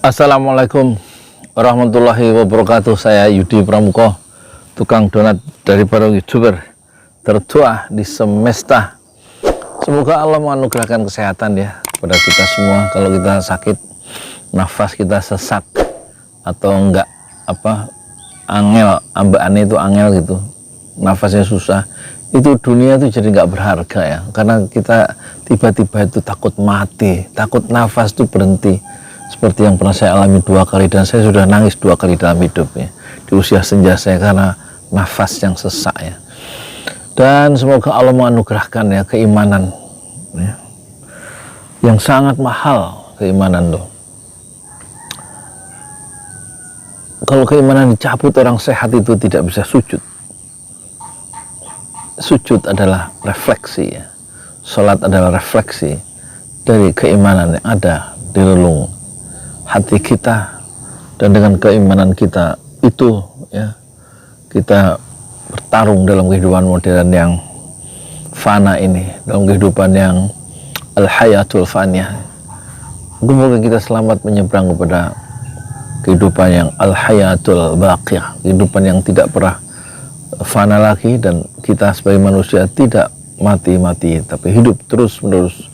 Assalamualaikum warahmatullahi wabarakatuh. Saya Yudi Pramuko, tukang donat dari para YouTuber tertua di semesta. Semoga Allah menganugerahkan kesehatan ya pada kita semua. Kalau kita sakit, nafas kita sesak atau enggak angel, ambaannya itu angel gitu, nafasnya susah, itu dunia itu jadi nggak berharga ya, karena kita tiba-tiba itu takut mati, takut nafas itu berhenti. Seperti yang pernah saya alami 2 kali, dan saya sudah nangis 2 kali dalam hidupnya di usia senja saya karena nafas yang sesak ya. Dan semoga Allah menganugerahkan ya keimanan ya, yang sangat mahal keimanan loh. Kalau keimanan dicabut, orang sehat itu tidak bisa sujud. Sujud adalah refleksi ya. Salat adalah refleksi dari keimanan yang ada di relung hati kita, dan dengan keimanan kita itu ya, kita bertarung dalam kehidupan modern yang fana ini, dalam kehidupan yang al-hayatul faniyah. Semoga kita selamat menyeberang kepada kehidupan yang al-hayatul baqiyah, kehidupan yang tidak pernah fana lagi, dan kita sebagai manusia tidak mati-mati tapi hidup terus-menerus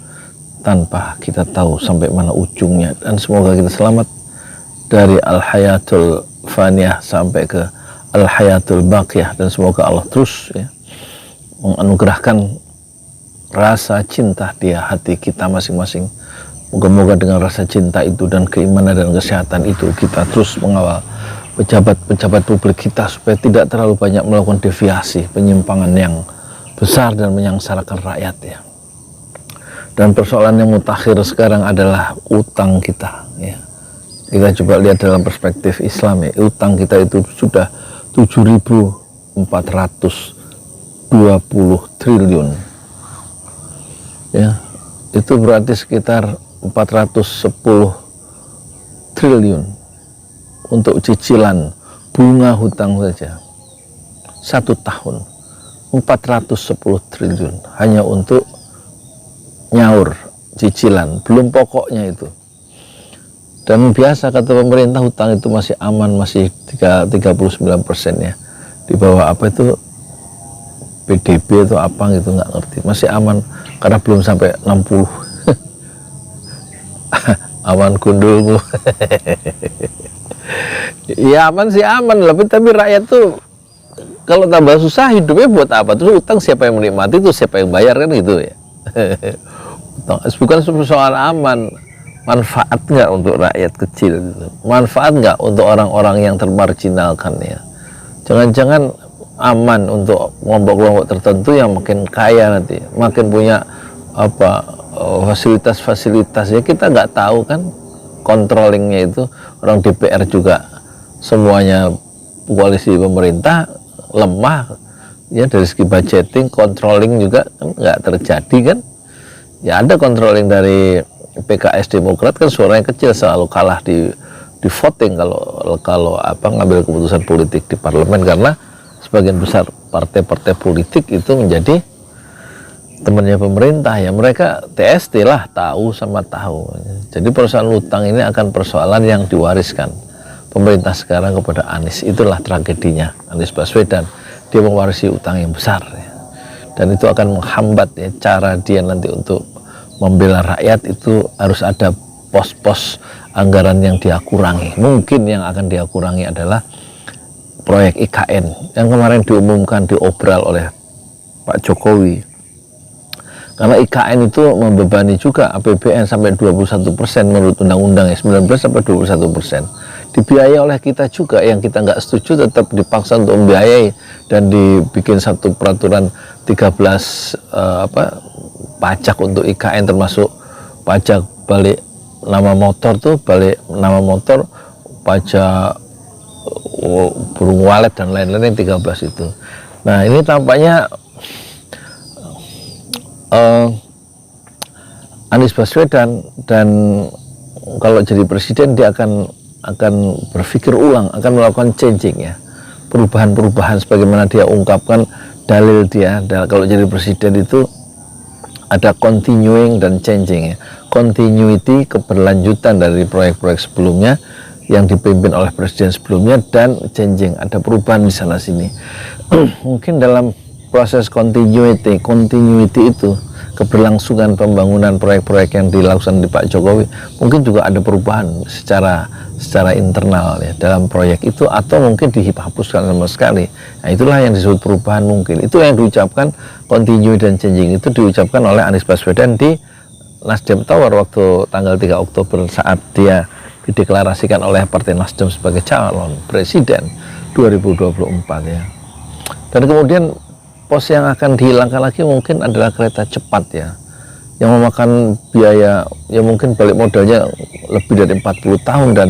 tanpa kita tahu sampai mana ujungnya. Dan semoga kita selamat dari al-hayatul faniyah sampai ke al-hayatul baqiyah, dan semoga Allah terus ya menganugerahkan rasa cinta di hati kita masing-masing. Moga-moga dengan rasa cinta itu dan keimanan dan kesehatan itu, kita terus mengawal pejabat-pejabat publik kita supaya tidak terlalu banyak melakukan deviasi, penyimpangan yang besar dan menyengsarakan rakyat ya. Dan persoalan yang mutakhir sekarang adalah utang kita ya. Kita coba lihat dalam perspektif Islam ya, utang kita itu sudah 7.420 triliun ya. Itu berarti sekitar 410 triliun untuk cicilan bunga hutang saja 1 tahun. 410 triliun hanya untuk nyaur cicilan, belum pokoknya itu. Dan biasa kata pemerintah, hutang itu masih aman, masih 39% ya, di bawah apa itu PDB atau apa gitu, nggak ngerti, masih aman karena belum sampai 60. Aman gundulmu. Ya aman sih aman, tapi rakyat tuh kalau tambah susah hidupnya buat apa? Terus utang siapa yang menikmati, itu siapa yang bayar, kan gitu ya. Bukan soal aman, manfaat nggak untuk rakyat kecil gitu. Manfaat nggak untuk orang-orang yang termarginalkan ya. Jangan-jangan aman untuk kelompok-kelompok tertentu yang makin kaya nanti, makin punya fasilitas-fasilitas ya, kita nggak tahu kan. Controllingnya itu orang DPR juga semuanya koalisi pemerintah lemah ya, dari segi budgeting, controlling juga kan nggak terjadi kan ya. Ada controlling dari PKS Demokrat kan, suaranya kecil, selalu kalah di voting kalau ngambil keputusan politik di parlemen, karena sebagian besar partai-partai politik itu menjadi temannya pemerintah ya. Mereka TST lah, tahu sama tahu. Jadi persoalan utang ini akan persoalan yang diwariskan pemerintah sekarang kepada Anies. Itulah tragedinya Anies Baswedan, dia mewarisi utang yang besar ya. Dan itu akan menghambat ya cara dia nanti untuk membela rakyat. Itu harus ada pos-pos anggaran yang dia kurangi. Mungkin yang akan dia kurangi adalah proyek IKN yang kemarin diumumkan, diobral oleh Pak Jokowi. Karena IKN itu membebani juga APBN sampai 21% menurut undang-undang ya, 19 sampai 21%. Dibiayai oleh kita juga, yang kita nggak setuju tetap dipaksa untuk membiayai, dan dibikin satu peraturan 13 pajak untuk IKN, termasuk pajak balik nama motor tuh, balik nama motor, pajak burung walet dan lain-lain, yang 13 itu. Nah ini tampaknya Anies Baswedan, dan kalau jadi presiden dia akan berpikir ulang, akan melakukan changing ya, perubahan-perubahan sebagaimana dia ungkapkan dalil dia. Kalau jadi presiden itu ada continuing dan changing ya. Continuity, keberlanjutan dari proyek-proyek sebelumnya yang dipimpin oleh presiden sebelumnya, dan changing, ada perubahan di sana sini. Mungkin dalam proses continuity itu, keberlangsungan pembangunan proyek-proyek yang dilakukan di Pak Jokowi, mungkin juga ada perubahan secara internal ya dalam proyek itu, atau mungkin dihapuskan sama sekali. Nah, itulah yang disebut perubahan mungkin. Itu yang diucapkan continue dan changing itu diucapkan oleh Anies Baswedan di Nasdem Tower waktu tanggal 3 Oktober saat dia dideklarasikan oleh Partai Nasdem sebagai calon presiden 2024 ya. Dan kemudian pos yang akan dihilangkan lagi mungkin adalah kereta cepat ya, yang memakan biaya ya mungkin balik modalnya lebih dari 40 tahun dan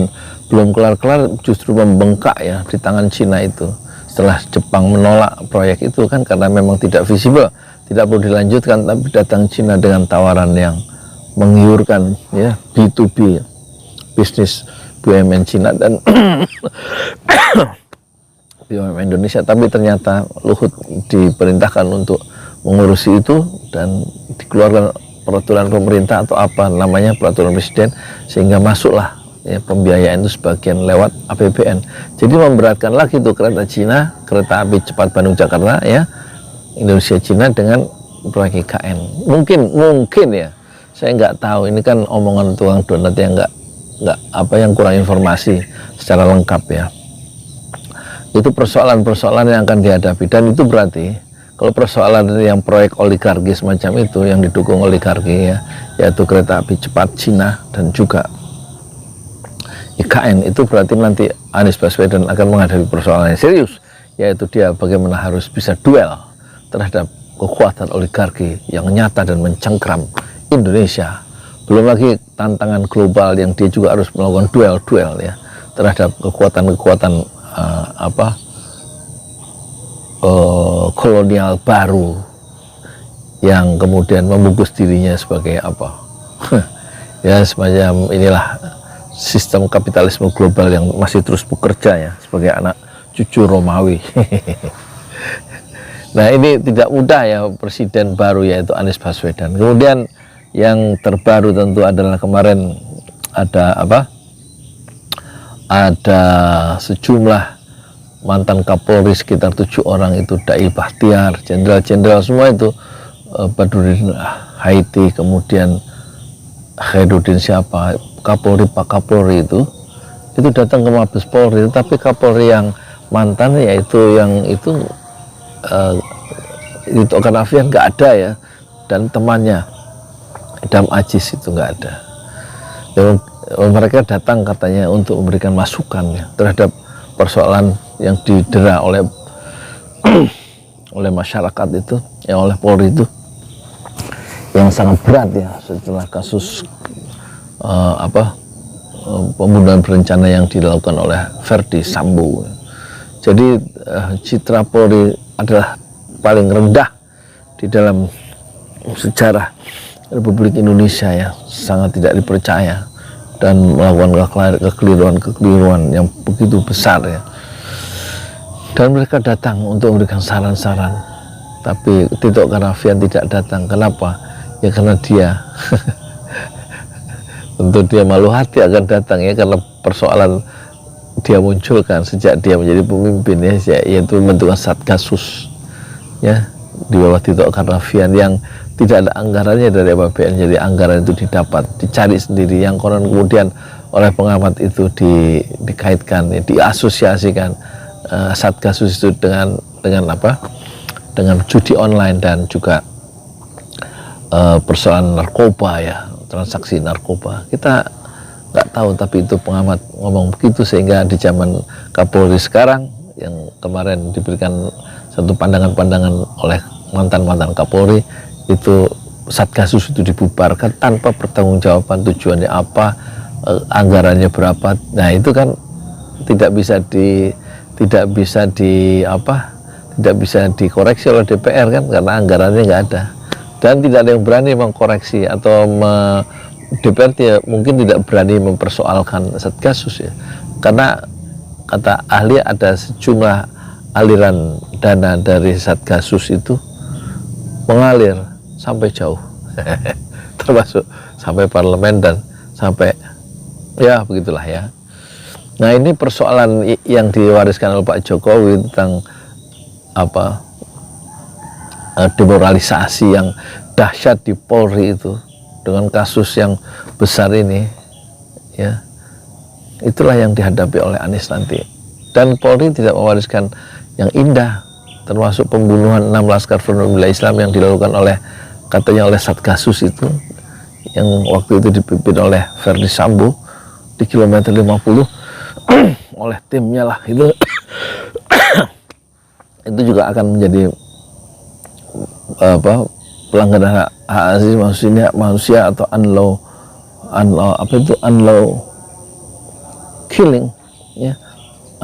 belum kelar-kelar, justru membengkak ya di tangan Cina itu setelah Jepang menolak proyek itu kan karena memang tidak visible, tidak perlu dilanjutkan, tapi datang Cina dengan tawaran yang menggiurkan ya, B2B bisnis BUMN Cina dan BUMN Indonesia. Tapi ternyata Luhut diperintahkan untuk mengurusi itu dan dikeluarkan peraturan pemerintah atau apa namanya, peraturan presiden, sehingga masuklah ya, pembiayaan itu sebagian lewat APBN. Jadi memberatkan lagi tuh kereta Cina, kereta api cepat Bandung Jakarta ya, Indonesia Cina dengan proyek IKN. Mungkin ya, saya nggak tahu, ini kan omongan tukang donat yang nggak yang kurang informasi secara lengkap ya. Itu persoalan-persoalan yang akan dihadapi, dan itu berarti kalau persoalan yang proyek oligarki semacam itu yang didukung oligarki ya, yaitu kereta api cepat Cina dan juga IKN, itu berarti nanti Anies Baswedan akan menghadapi persoalan yang serius, yaitu dia bagaimana harus bisa duel terhadap kekuatan oligarki yang nyata dan mencengkram Indonesia. Belum lagi tantangan global yang dia juga harus melakukan duel ya terhadap kekuatan-kekuatan kolonial baru yang kemudian membungkus dirinya sebagai apa ya, semacam inilah sistem kapitalisme global yang masih terus bekerja ya sebagai anak cucu Romawi. Nah, ini tidak mudah ya presiden baru yaitu Anies Baswedan. Kemudian yang terbaru tentu adalah kemarin ada sejumlah mantan Kapolri sekitar 7 orang itu, Dai Bahtiar, jenderal-jenderal semua itu, Badudin Haiti, kemudian Khairuddin siapa, Pak Kapolri itu datang ke Mabes Polri, tapi Kapolri yang mantan yaitu yang itu Karnavian nggak ada ya, dan temannya Idam Aziz itu nggak ada. Mereka datang katanya untuk memberikan masukan ya terhadap persoalan yang didera oleh masyarakat itu ya, oleh Polri itu yang sangat berat ya setelah kasus pembunuhan berencana yang dilakukan oleh Verdi Sambo. Jadi citra Polri adalah paling rendah di dalam sejarah Republik Indonesia ya, sangat tidak dipercaya dan melakukan kekeliruan yang begitu besar ya. Dan mereka datang untuk memberikan saran-saran, tapi Tito Karnavian tidak datang. Kenapa? Ya karena dia tentu dia malu hati akan datang ya, karena persoalan dia munculkan sejak dia menjadi pemimpin ya, yaitu membentukkan Satgasus ya di bawah Tito Karnavian yang tidak ada anggarannya dari APBN. Jadi anggaran itu dicari sendiri, yang konon kemudian oleh pengamat itu dikaitkan ya, diasosiasikan Satgasus itu dengan judi online dan juga persoalan narkoba ya, transaksi narkoba. Kita nggak tahu, tapi itu pengamat ngomong begitu, sehingga di zaman Kapolri sekarang yang kemarin diberikan satu pandangan-pandangan oleh mantan Kapolri itu, Satgasus itu dibubarkan tanpa pertanggungjawaban tujuannya apa, anggarannya berapa. Nah, itu kan tidak bisa dikoreksi oleh DPR kan, karena anggarannya nggak ada dan tidak ada yang berani mengkoreksi atau DPR mungkin tidak berani mempersoalkan Satgasus ya, karena kata ahli ada sejumlah aliran dana dari Satgasus itu mengalir sampai jauh termasuk sampai parlemen dan sampai ya begitulah ya. Nah ini persoalan yang diwariskan oleh Pak Jokowi tentang apa demoralisasi yang dahsyat di Polri itu dengan kasus yang besar ini ya, itulah yang dihadapi oleh Anies nanti. Dan Polri tidak mewariskan yang indah, termasuk pembunuhan 6 laskar Front Pembela Islam yang dilakukan oleh katanya oleh Satgasus itu, yang waktu itu dipimpin oleh Verdi Sambo di kilometer 50 oleh timnya lah itu. Itu juga akan menjadi apa pelanggaran hak asasi manusia atau unlaw killing ya,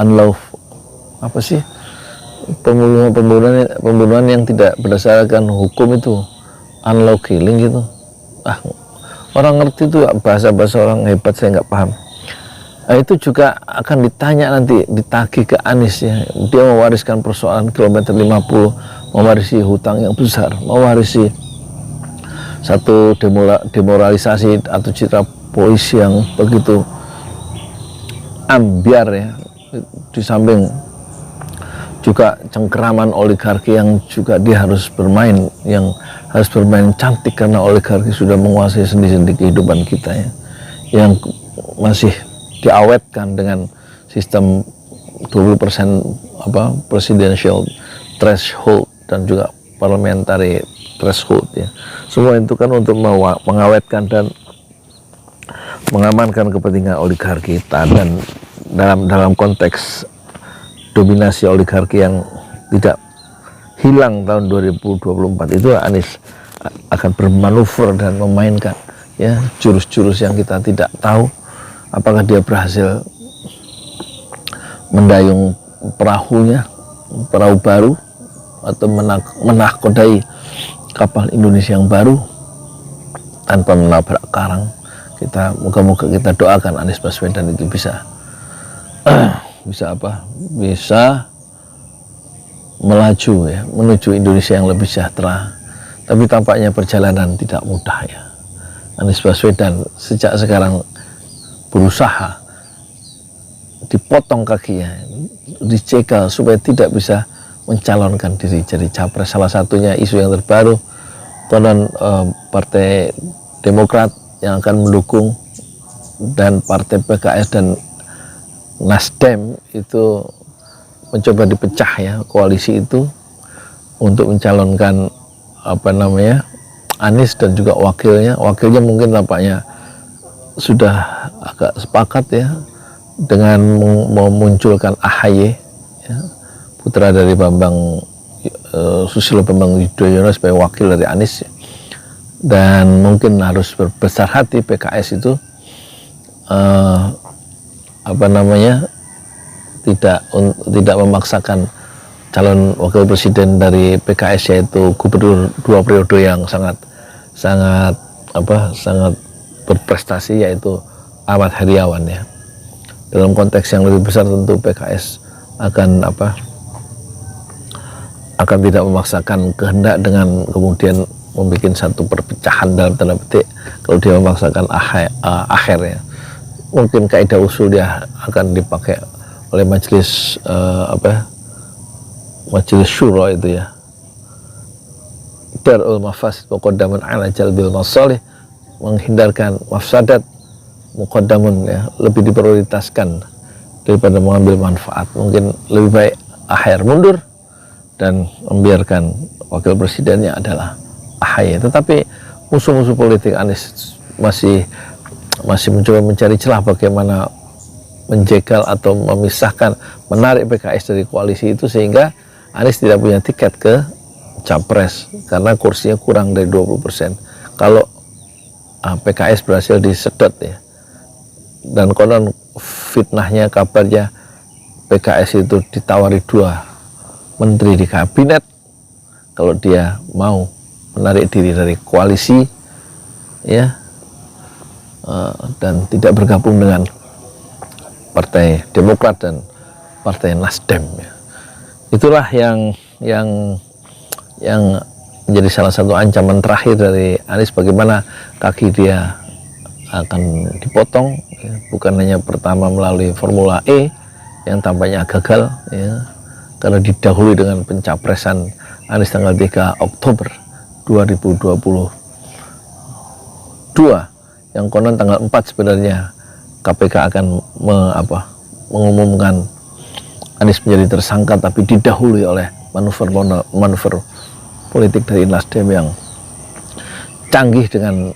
unlaw apa sih, pembunuhan yang tidak berdasarkan hukum itu unlaw killing gitu. Orang ngerti itu bahasa orang hebat, saya nggak paham. Nah, itu juga akan ditanya nanti, ditagih ke Anies ya. Dia mewariskan persoalan kilometer 50, mewarisi hutang yang besar, mewarisi satu demoralisasi atau citra polisi yang begitu ambiar ya. Di samping juga cengkeraman oligarki yang juga dia harus bermain, yang harus bermain cantik karena oligarki sudah menguasai sendi-sendi kehidupan kita ya, yang masih diawetkan dengan sistem 20% presidential threshold dan juga parliamentary threshold ya. Semua itu kan untuk mengawetkan dan mengamankan kepentingan oligarki kita, dan dalam konteks dominasi oligarki yang tidak hilang tahun 2024 itu, Anies akan bermanuver dan memainkan ya jurus-jurus yang kita tidak tahu. Apakah dia berhasil mendayung perahunya, perahu baru, atau menahkodai kapal Indonesia yang baru tanpa menabrak karang. Kita moga-moga kita doakan Anies Baswedan itu bisa melaju ya, menuju Indonesia yang lebih sejahtera. Tapi tampaknya perjalanan tidak mudah ya. Anies Baswedan sejak sekarang berusaha dipotong kakinya, dicekal supaya tidak bisa mencalonkan diri jadi capres. Salah satunya isu yang terbaru, konon Partai Demokrat yang akan mendukung dan Partai PKS dan Nasdem itu mencoba dipecah ya, koalisi itu untuk mencalonkan Anies dan juga wakilnya mungkin tampaknya sudah agak sepakat ya dengan memunculkan AHY ya, putra dari Susilo Bambang Yudhoyono sebagai wakil dari Anies ya. Dan mungkin harus berbesar hati PKS itu tidak memaksakan calon wakil presiden dari PKS, yaitu gubernur 2 periode yang sangat berprestasi, yaitu Ahmad Heriawan ya. Dalam konteks yang lebih besar tentu PKS akan tidak memaksakan kehendak dengan kemudian membuat satu perpecahan dalam tanda petik. Kalau dia memaksakan akhir ya, mungkin kaidah usul dia akan dipakai oleh majelis majelis syuro itu ya, darul mafasid muqaddamun ala jalbil masalih, menghindarkan mafsadat muqaddamun ya, lebih diprioritaskan daripada mengambil manfaat. Mungkin lebih baik akhir mundur dan membiarkan wakil presidennya adalah AHY. Tetapi musuh-musuh politik Anies masih mencoba mencari celah bagaimana menjegal atau memisahkan, menarik PKS dari koalisi itu, sehingga Anies tidak punya tiket ke capres karena kursinya kurang dari 20%. Kalau PKS berhasil disedot ya, dan konon fitnahnya, kabarnya PKS itu ditawari 2 menteri di kabinet kalau dia mau menarik diri dari koalisi ya, dan tidak bergabung dengan Partai Demokrat dan Partai Nasdem ya. Itulah yang menjadi salah satu ancaman terakhir dari Anies, bagaimana kaki dia akan dipotong, ya. Bukan hanya pertama melalui Formula E yang tampaknya gagal, ya, karena didahului dengan pencapresan Anies tanggal 3 Oktober 2022, yang konon tanggal 4 sebenarnya KPK akan mengumumkan Anies menjadi tersangka, tapi didahului oleh manuver politik dari Nasdem yang canggih dengan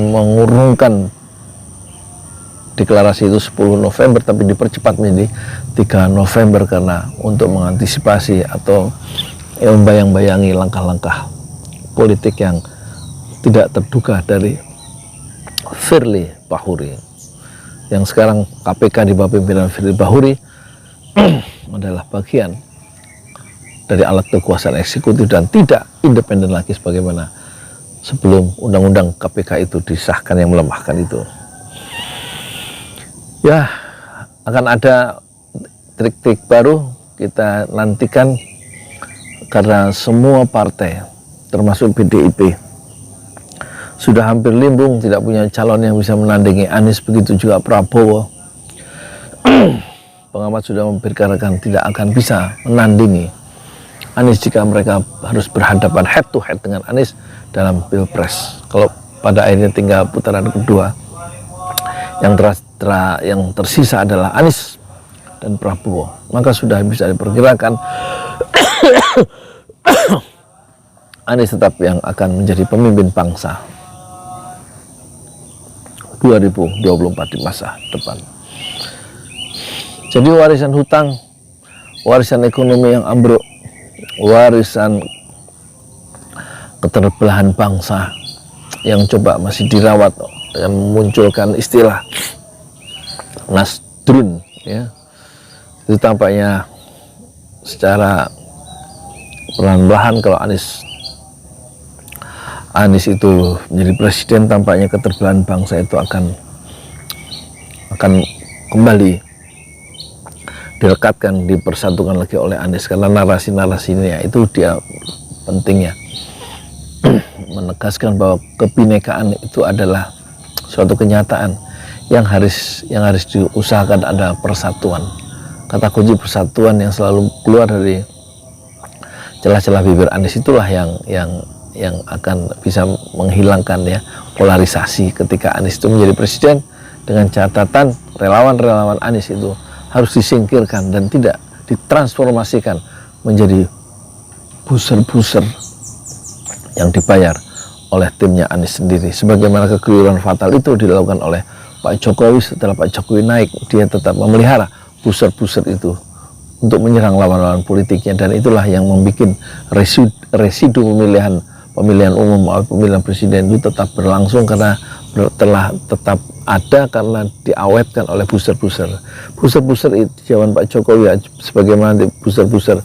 mengurungkan deklarasi itu 10 November tapi dipercepat menjadi 3 November karena untuk mengantisipasi atau membayang-bayangi langkah-langkah politik yang tidak terduga dari Firly Bahuri, yang sekarang KPK di bawah pimpinan Firly Bahuri adalah bagian dari alat kekuasaan eksekutif dan tidak independen lagi sebagaimana sebelum undang-undang KPK itu disahkan yang melemahkan itu. Ya, akan ada trik-trik baru kita nantikan karena semua partai termasuk PDIP sudah hampir limbung, tidak punya calon yang bisa menandingi Anies, begitu juga Prabowo. Pengamat sudah memperkirakan tidak akan bisa menandingi Anies jika mereka harus berhadapan head to head dengan Anies dalam Pilpres. Kalau pada akhirnya tinggal putaran kedua, yang tersisa adalah Anies dan Prabowo, maka sudah bisa diperkirakan Anies tetap yang akan menjadi pemimpin bangsa 2024 di masa depan. Jadi warisan hutang, warisan ekonomi yang ambruk, warisan keterbelahan bangsa yang coba masih dirawat dan memunculkan istilah nasdrun, ya, itu tampaknya secara perlahan-lahan kalau Anies itu menjadi presiden, tampaknya keterbelahan bangsa itu akan kembali direkatkan, dipersatukan lagi oleh Anies, karena narasi-narasinya itu dia pentingnya menegaskan bahwa kebinekaan itu adalah suatu kenyataan yang harus diusahakan ada persatuan. Kata kunci persatuan yang selalu keluar dari celah-celah bibir Anies itulah yang akan bisa menghilangkan, ya, polarisasi ketika Anies itu menjadi presiden, dengan catatan relawan-relawan Anies itu harus disingkirkan dan tidak ditransformasikan menjadi buser-buser yang dibayar oleh timnya Anies sendiri. Sebagaimana kekeliruan fatal itu dilakukan oleh Pak Jokowi. Setelah Pak Jokowi naik, dia tetap memelihara buser-buser itu untuk menyerang lawan-lawan politiknya, dan itulah yang membuat residu pemilihan umum atau pemilihan presiden itu tetap berlangsung karena telah tetap ada karena diawetkan oleh buser-buser itu zaman Pak Jokowi, sebagaimana buser-buser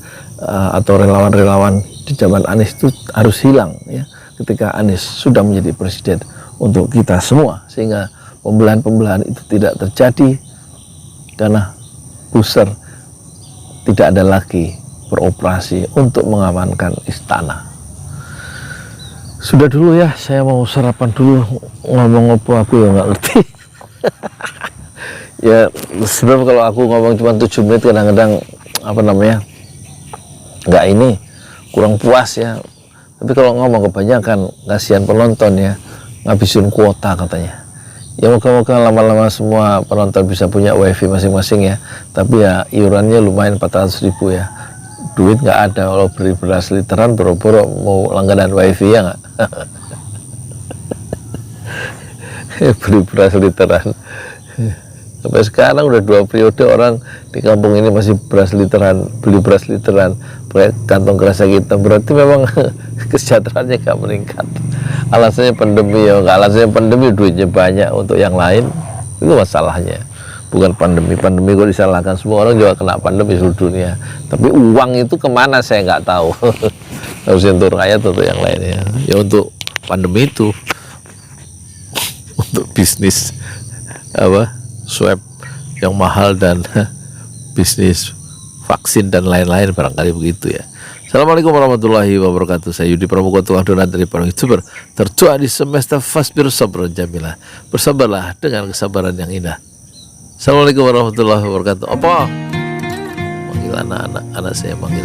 atau relawan-relawan di zaman Anies itu harus hilang, ya, ketika Anies sudah menjadi presiden untuk kita semua, sehingga pembelahan-pembelahan itu tidak terjadi karena buser tidak ada lagi beroperasi untuk mengamankan istana. Sudah dulu ya, saya mau sarapan dulu, ngomong apa aku ya nggak ngerti. Ya sebenarnya kalau aku ngomong cuma 7 menit kadang-kadang nggak kurang puas, ya. Tapi kalau ngomong kebanyakan kasihan penonton, ya, ngabisin kuota katanya. Ya moga-moga lama-lama semua penonton bisa punya wifi masing-masing, ya. Tapi ya iurannya lumayan 400.000, ya. Duit nggak ada, kalau beli beras literan boro-boro mau langganan wifi, ya nggak? Beli beras literan. Sampai sekarang udah 2 periode orang di kampung ini masih beli beras literan, pakai kantong kresek hitam. Berarti memang kesejahteraannya nggak meningkat. Alasannya pandemi, ya nggak, alasannya pandemi duitnya banyak untuk yang lain, itu masalahnya. Bukan pandemi kok disalahkan, semua orang juga kena pandemi seluruh dunia. Tapi uang itu kemana saya nggak tahu. Harusnya untuk rakyat atau yang lainnya. Ya untuk pandemi itu, untuk bisnis swab yang mahal dan bisnis vaksin dan lain-lain, barangkali begitu, ya. Assalamualaikum warahmatullahi wabarakatuh. Saya Yudi Pramuka, tukang donat dari para YouTuber tercuat di semesta Fasbir Sabran Jamilah. Bersabarlah dengan kesabaran yang indah. Assalamualaikum warahmatullahi wabarakatuh. Apa? Manggil anak-anak, anak saya manggil.